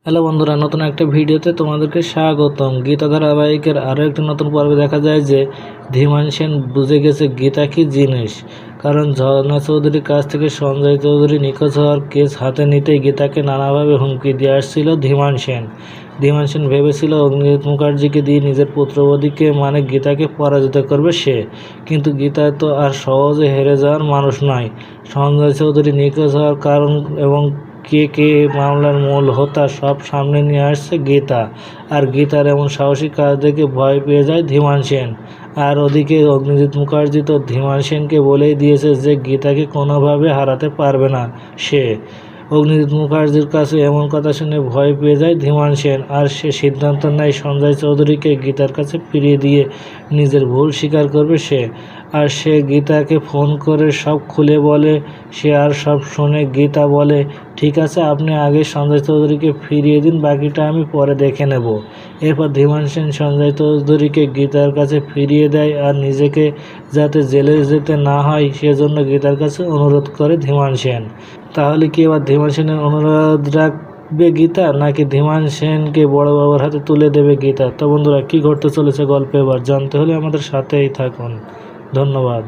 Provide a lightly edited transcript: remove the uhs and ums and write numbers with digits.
Hello বন্ধুরা, নতুন একটা ভিডিওতে তোমাদেরকে স্বাগতম। গীতা ধারাবাহিকের আরও একটি নতুন পর্বে দেখা যায় যে ধীমান সেন বুঝে গেছে গীতা কী জিনিস। কারণ ঝর্ণা চৌধুরীর কাছ থেকে সঞ্জয় চৌধুরী নিখোঁজ হওয়ার কেস হাতে নিতেই গীতাকে নানাভাবে হুমকি দিয়ে আসছিল ধীমান সেন। ধীমান সেন ভেবেছিল অগ্নিজিৎ মুখার্জিকে দিয়ে নিজের পুত্রবধূকে মানে গীতাকে পরাজিত করবে সে, কিন্তু গীতা তো আর সহজে হেরে যাওয়ার মানুষ নয়। সঞ্জয় চৌধুরী নিখোঁজ হওয়ার কারণ এবং কে মামলার মূল হোতা সব সামনে নিয়ে আসছে গীতা। আর গীতার এমন সাহসী কাজ দেখে ভয় পেয়ে যায় ধীমান সেন। আর ওদিকে অগ্নিজিৎ মুখার্জি তো ধীমান সেনকে বলেই দিয়েছে যে গীতাকে কোনোভাবে হারাতে পারবে না সে। অগ্নিজিৎ মুখার্জির কাছে এমন কথা শুনে ভয় পেয়ে যায় ধীমান সেন, আর সে সিদ্ধান্ত নেয় সঞ্জয় চৌধুরীকে গীতার কাছে ফিরিয়ে দিয়ে নিজের ভুল স্বীকার করবে সে। আর সে গীতাকে ফোন করে সব খুলে বলে সে, আর সব শুনে গীতা বলে, ঠিক আছে, আপনি আগে সঞ্জয় চৌধুরীকে ফিরিয়ে দিন, বাকিটা আমি পরে দেখে নেব। এরপর ধীমান সেন সঞ্জয় চৌধুরীকে গীতার কাছে ফিরিয়ে দেয় আর নিজেকে যাতে জেলে যেতে না হয় সেজন্য গীতার কাছে অনুরোধ করে ধীমান সেন। তাহলে কি এবার ধীমান সেনের অনুরোধ রাখবে গীতা, নাকি ধীমান সেনকে বড় বাবার হাতে তুলে দেবে গীতা? তো বন্ধুরা, কি ঘটতে চলেছে গল্পে এবার জানতে হলে আমাদের সাথেই থাকুন। ধন্যবাদ।